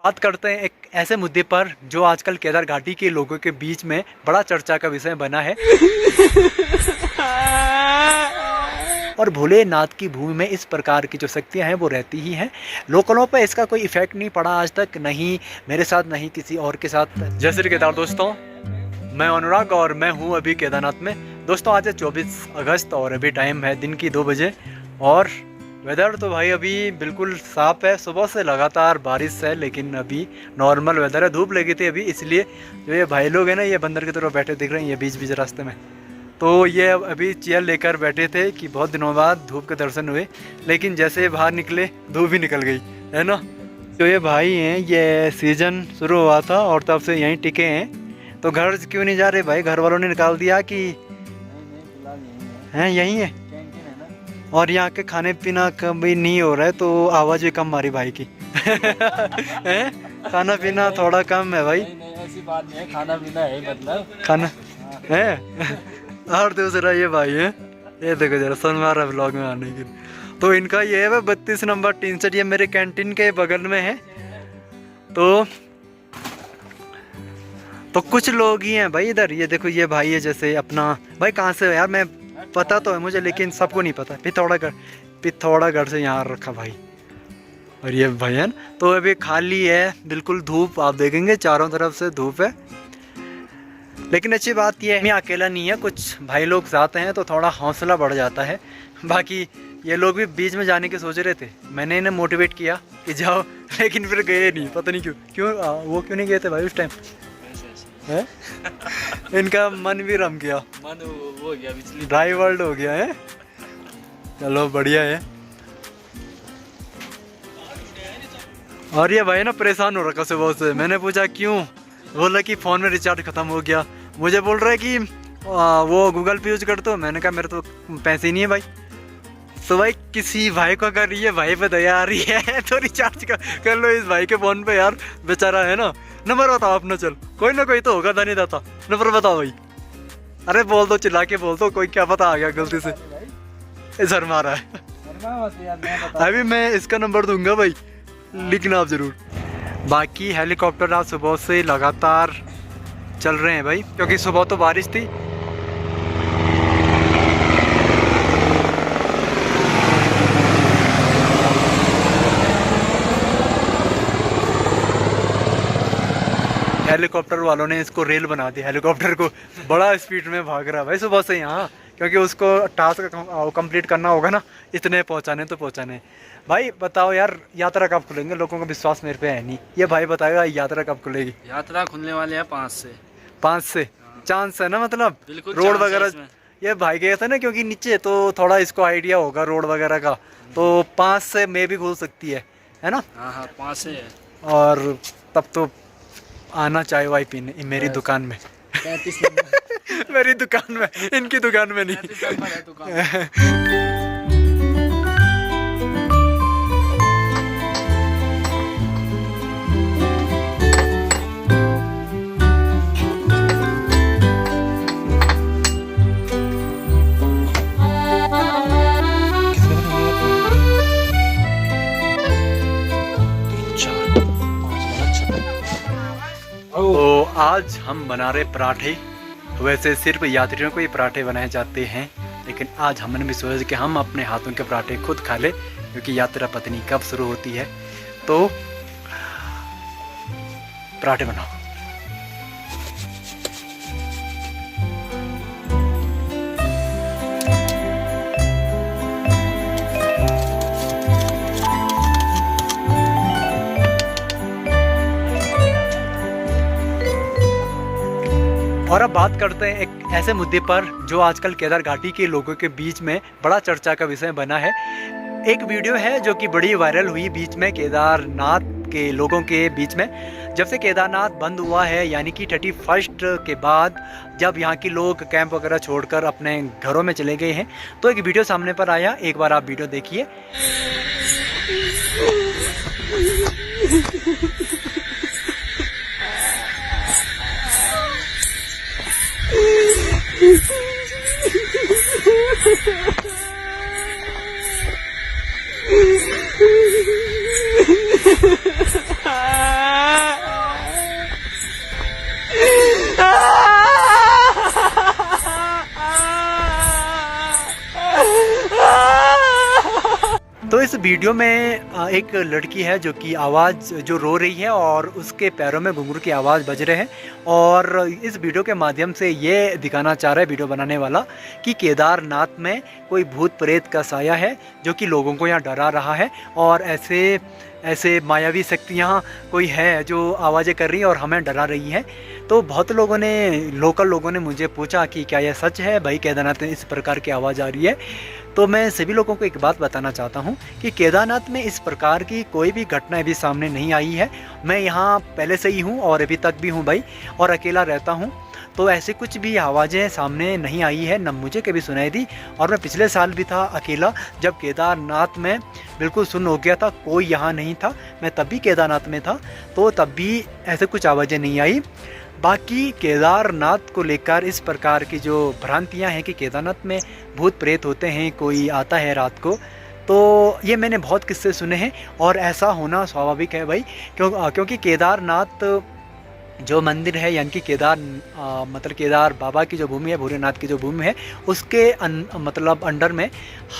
बात करते हैं एक ऐसे मुद्दे पर जो आजकल केदार घाटी के लोगों के बीच में बड़ा चर्चा का विषय बना है। और भोलेनाथ की भूमि में इस प्रकार की जो शक्तियां हैं वो रहती ही हैं। लोकलों पर इसका कोई इफेक्ट नहीं पड़ा आज तक, नहीं मेरे साथ नहीं किसी और के साथ। जय श्री केदार दोस्तों, मैं अनुराग और मैं हूँ अभी केदारनाथ में। दोस्तों आज है 24 अगस्त और अभी टाइम है दिन की 2 बजे और वेदर तो भाई अभी बिल्कुल साफ है। सुबह से लगातार बारिश है लेकिन अभी नॉर्मल वेदर है। धूप लगी थी अभी, इसलिए जो ये भाई लोग हैं ना, ये बंदर की तरफ बैठे दिख रहे हैं ये बीच बीच रास्ते में। तो ये अभी चेयर लेकर बैठे थे कि बहुत दिनों बाद धूप के दर्शन हुए, लेकिन जैसे बाहर निकले धूप ही निकल गई है ना। तो ये भाई हैं, ये सीजन शुरू हुआ था और तब से यहीं टिके हैं। तो घर क्यों नहीं जा रहे भाई? घर वालों ने निकाल दिया कि हैं यहीं है? और यहाँ के खाने पीना कभी नहीं हो रहा है तो आवाज़ भी कम मारी भाई की। खाना पीना थोड़ा कम है भाई। नहीं, ऐसी बात नहीं है, खाना पीना है, मतलब खाना है। और दूसरा ये भाई है, ये देखो जरा शर्मा ब्लॉग में आने की। तो इनका ये है 32 नंबर टीन सेट, ये मेरे कैंटीन के बगल में है। तो कुछ लोग ही हैं भाई इधर। ये देखो ये भाई है, जैसे अपना भाई कहाँ से हो यार? मैं पता तो है मुझे लेकिन सबको नहीं पता। पिथौरागढ़ से यहाँ रखा भाई। और ये भैया तो अभी खाली है, बिल्कुल धूप आप देखेंगे चारों तरफ से धूप है। लेकिन अच्छी बात यह है मैं अकेला नहीं है, कुछ भाई लोग जाते हैं तो थोड़ा हौसला बढ़ जाता है। बाकी ये लोग भी बीच में जाने के सोच रहे थे, मैंने इन्हें मोटिवेट किया कि जाओ, लेकिन फिर गए नहीं। पता नहीं क्यों वो क्यों नहीं गए थे भाई उस टाइम है? इनका मन भी रम गया, मन वो हो गया, डाइवर्ट हो गया है। चलो बढ़िया है। और ये भाई ना परेशान हो रखा सुबह से। मैंने पूछा क्यों, बोला कि फ़ोन में रिचार्ज ख़त्म हो गया। मुझे बोल रहा है कि वो गूगल पे यूज करते हो। मैंने कहा मेरे तो पैसे ही नहीं है भाई। तो भाई किसी भाई को अगर ये भाई पे दया आ रही है तो रिचार्ज कर लो इस भाई के फ़ोन पे यार, बेचारा है ना। नंबर बताओ अपना, चल कोई ना कोई तो होगा धनी दाता। नंबर बताओ भाई। अरे बोल दो, चिल्ला के बोल दो, कोई क्या पता आ गया गलती से। इधर मारा है। अभी मैं इसका नंबर दूंगा भाई, लिखना आप जरूर। बाकी हेलीकॉप्टर आज सुबह से लगातार चल रहे हैं भाई, क्योंकि सुबह तो बारिश थी। हेलीकॉप्टर वालों ने इसको रेल बना दी, हेलीकॉप्टर को। बड़ा स्पीड में भाग रहा है भाई सुबह से यहाँ, क्योंकि उसको टास्क कंप्लीट करना होगा ना, इतने पहुँचाने तो पहुँचाने। भाई बताओ यार, यात्रा कब खुलेंगे? लोगों का विश्वास मेरे पे है नहीं। ये भाई बताएगा यात्रा कब खुलेगी? यात्रा खुलने वाले हैं 5 से। चांस है ना, मतलब रोड वगैरह। ये भाई गए थे ना क्योंकि नीचे, तो थोड़ा इसको आइडिया होगा रोड वगैरह का। तो 5 से मे भी खुल सकती है ना? हाँ 5 से है। और तब तो आना चाय वाय पीने मेरी दुकान में। 35 नंबर मेरी दुकान में, इनकी दुकान में नहीं। 35 नंबर है दुकान। तो आज हम बना रहे पराठे। वैसे सिर्फ यात्रियों को ही पराठे बनाए जाते हैं, लेकिन आज हमने भी सोचा कि हम अपने हाथों के पराठे खुद खा ले, क्योंकि यात्रा पता नहीं कब शुरू होती है। तो पराठे बनाओ। और अब बात करते हैं एक ऐसे मुद्दे पर जो आजकल केदार घाटी के लोगों के बीच में बड़ा चर्चा का विषय बना है। एक वीडियो है जो कि बड़ी वायरल हुई बीच में केदारनाथ के लोगों के बीच में। जब से केदारनाथ बंद हुआ है, यानी कि 31 के बाद, जब यहाँ के लोग कैंप वगैरह छोड़कर अपने घरों में चले गए हैं, तो एक वीडियो सामने पर आया। एक बार आप वीडियो देखिए। वीडियो में एक लड़की है जो कि आवाज़ जो रो रही है और उसके पैरों में घुंघरू की आवाज़ बज रहे हैं। और इस वीडियो के माध्यम से ये दिखाना चाह रहा है वीडियो बनाने वाला कि केदारनाथ में कोई भूत प्रेत का साया है जो कि लोगों को यहाँ डरा रहा है, और ऐसे मायावी शक्तियाँ कोई है जो आवाज़ें कर रही हैं और हमें डरा रही हैं। तो बहुत लोगों ने, लोकल लोगों ने मुझे पूछा कि क्या यह सच है भाई, केदारनाथ में इस प्रकार की आवाज़ आ रही है। तो मैं सभी लोगों को एक बात बताना चाहता हूँ कि केदारनाथ में इस प्रकार की कोई भी घटना अभी सामने नहीं आई है। मैं यहाँ पहले से ही हूँ और अभी तक भी हूँ भाई, और अकेला रहता हूँ, तो ऐसे कुछ भी आवाज़ें सामने नहीं आई है, न मुझे कभी सुनाई दी। और मैं पिछले साल भी था अकेला, जब केदारनाथ में बिल्कुल सुन्न हो गया था, कोई यहाँ नहीं था, मैं तब भी केदारनाथ में था, तो तब भी ऐसे कुछ आवाज़ें नहीं आई। बाकी केदारनाथ को लेकर इस प्रकार की जो भ्रांतियाँ हैं कि केदारनाथ में भूत प्रेत होते हैं, कोई आता है रात को, तो ये मैंने बहुत किस्से सुने हैं और ऐसा होना स्वाभाविक है भाई। क्योंकि केदारनाथ जो मंदिर है, यानी कि मतलब केदार बाबा की जो भूमि है, भोलेनाथ की जो भूमि है, उसके मतलब अंडर में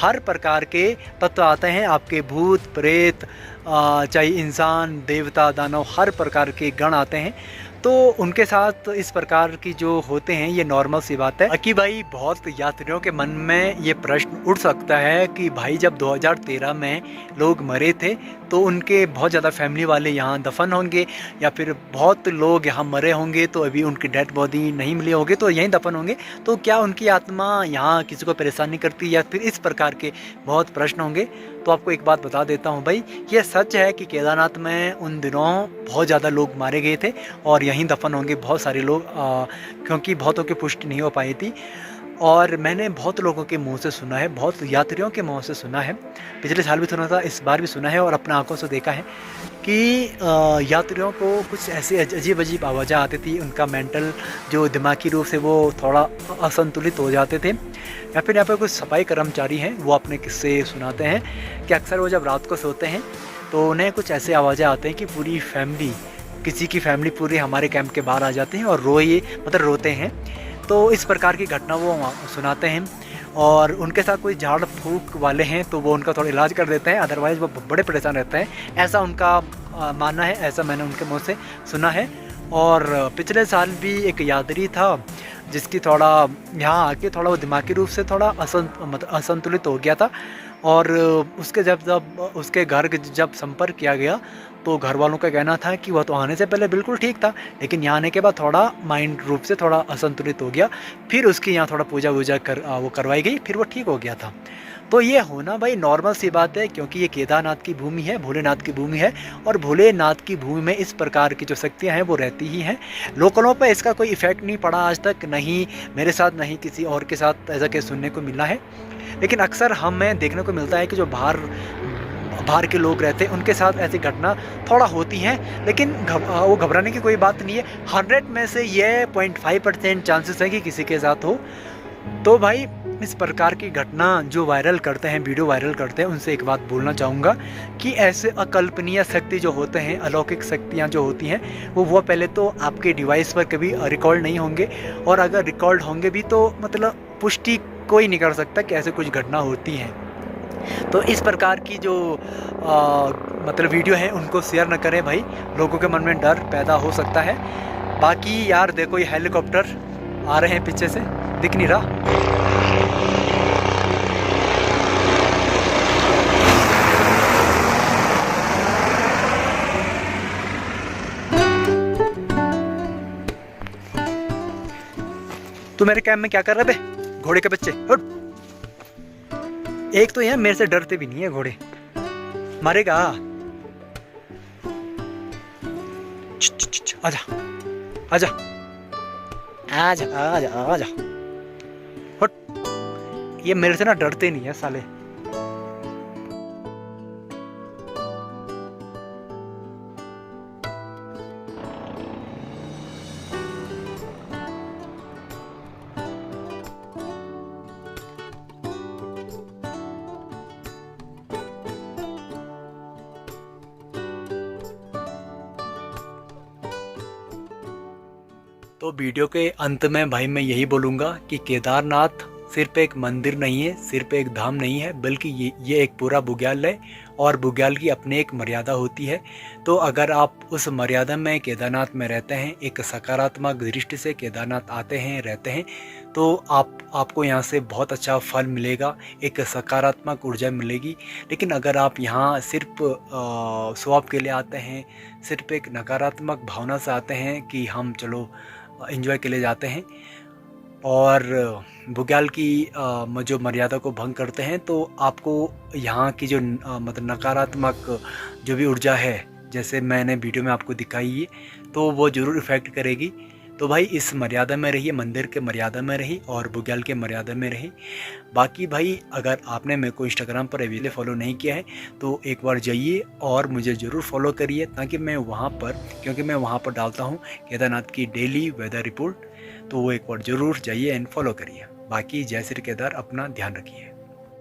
हर प्रकार के तत्व आते हैं। आपके भूत प्रेत, चाहे इंसान, देवता, दानव, हर प्रकार के गण आते हैं। तो उनके साथ इस प्रकार की जो होते हैं, ये नॉर्मल सी बात है। कि भाई बहुत यात्रियों के मन में ये प्रश्न उठ सकता है कि भाई जब 2013 में लोग मरे थे तो उनके बहुत ज़्यादा फैमिली वाले यहाँ दफन होंगे, या फिर बहुत लोग यहाँ मरे होंगे तो अभी उनकी डेड बॉडी नहीं मिली होगी तो यहीं दफन होंगे, तो क्या उनकी आत्मा यहाँ किसी को परेशानी करती, या फिर इस प्रकार के बहुत प्रश्न होंगे। तो आपको एक बात बता देता हूँ भाई, ये सच है कि केदारनाथ में उन दिनों बहुत ज़्यादा लोग मारे गए थे और यहीं दफन होंगे बहुत सारे लोग, क्योंकि बहुतों की पुष्टि नहीं हो पाई थी। और मैंने बहुत लोगों के मुंह से सुना है, बहुत यात्रियों के मुंह से सुना है, पिछले साल भी सुना था, इस बार भी सुना है और अपने आंखों से देखा है कि यात्रियों को कुछ ऐसे अजीब अजीब आवाज़ें आती थी। उनका मेंटल जो दिमागी रूप से वो थोड़ा असंतुलित हो जाते थे। या फिर यहाँ पर कुछ सफाई कर्मचारी हैं, वो अपने किस्से सुनाते हैं कि अक्सर वो जब रात को सोते हैं तो उन्हें कुछ ऐसे आवाज़ें आते हैं कि पूरी फैमिली, किसी की फैमिली पूरी हमारे कैंप के बाहर आ जाते हैं और रोते हैं। तो इस प्रकार की घटना वो सुनाते हैं। और उनके साथ कोई झाड़ फूक वाले हैं तो वो उनका थोड़ा इलाज कर देते हैं, अदरवाइज़ वो बड़े परेशान रहते हैं, ऐसा उनका मानना है, ऐसा मैंने उनके मुँह से सुना है। और पिछले साल भी एक यात्री था जिसकी थोड़ा यहाँ आके थोड़ा वो दिमागी रूप से थोड़ा असंतुलित हो गया था, और उसके जब उसके घर जब संपर्क किया गया तो घर वालों का कहना था कि वह तो आने से पहले बिल्कुल ठीक था, लेकिन यहाँ आने के बाद थोड़ा माइंड रूप से थोड़ा असंतुलित हो गया। फिर उसकी यहाँ थोड़ा पूजा वूजा वो करवाई गई, फिर वो ठीक हो गया था। तो ये होना भाई नॉर्मल सी बात है, क्योंकि ये केदारनाथ की भूमि है, भोलेनाथ की भूमि है, और भोलेनाथ की भूमि में इस प्रकार की जो शक्तियाँ हैं वो रहती ही हैं। लोकलों पर इसका कोई इफ़ेक्ट नहीं पड़ा आज तक, नहीं मेरे साथ, नहीं किसी और के साथ ऐसा केस सुनने को मिला है। लेकिन अक्सर हमें देखने को मिलता है कि जो बाहर के लोग रहते हैं उनके साथ ऐसी घटना थोड़ा होती हैं, लेकिन वो घबराने की कोई बात नहीं है। 100 में से ये 0.5% चांसेस है कि किसी के साथ हो। तो भाई इस प्रकार की घटना जो वायरल करते हैं, वीडियो वायरल करते हैं, उनसे एक बात बोलना चाहूँगा कि ऐसे अकल्पनीय शक्ति जो होते हैं, अलौकिक शक्तियाँ जो होती हैं, वो पहले तो आपके डिवाइस पर कभी रिकॉर्ड नहीं होंगे, और अगर रिकॉर्ड होंगे भी तो मतलब पुष्टि कोई नहीं कर सकता कि ऐसे कुछ घटना होती हैं। तो इस प्रकार की जो मतलब वीडियो है उनको शेयर न करें भाई, लोगों के मन में डर पैदा हो सकता है। बाकी यार देखो, ये हेलीकॉप्टर आ रहे हैं पीछे से, दिख नहीं रहा। तू मेरे कैंप में क्या कर रहा है बे, घोड़े के बच्चे, उठ। एक तो यार मेरे से डरते भी नहीं है घोड़े, मारेगा। आजा आजा आजा आजा आजा, हट। ये मेरे से ना डरते नहीं है साले। तो वीडियो के अंत में भाई मैं यही बोलूँगा कि केदारनाथ सिर्फ एक मंदिर नहीं है, सिर्फ एक धाम नहीं है, बल्कि ये एक पूरा बुग्याल है और बुग्याल की अपनी एक मर्यादा होती है। तो अगर आप उस मर्यादा में केदारनाथ में रहते हैं, एक सकारात्मक दृष्टि से केदारनाथ आते हैं, रहते हैं, तो आपको यहाँ से बहुत अच्छा फल मिलेगा, एक सकारात्मक ऊर्जा मिलेगी। लेकिन अगर आप यहाँ सिर्फ स्वभाव के लिए आते हैं, सिर्फ एक नकारात्मक भावना से आते हैं कि हम चलो एंजॉय के लिए जाते हैं और बुग्याल की जो मर्यादा को भंग करते हैं, तो आपको यहाँ की जो मतलब नकारात्मक जो भी ऊर्जा है, जैसे मैंने वीडियो में आपको दिखाई है, तो वो ज़रूर इफ़ेक्ट करेगी। तो भाई इस मर्यादा में रहिए, मंदिर के मर्यादा में रही और बुग्याल के मर्यादा में रही। बाकी भाई अगर आपने मेरे को इंस्टाग्राम पर अभी फॉलो नहीं किया है तो एक बार जाइए और मुझे ज़रूर फॉलो करिए, ताकि मैं वहाँ पर, क्योंकि मैं वहाँ पर डालता हूँ केदारनाथ की डेली वेदर रिपोर्ट, तो वो एक बार ज़रूर जाइए एंड फॉलो करिए। बाकी जय श्री केदार, अपना ध्यान रखिए।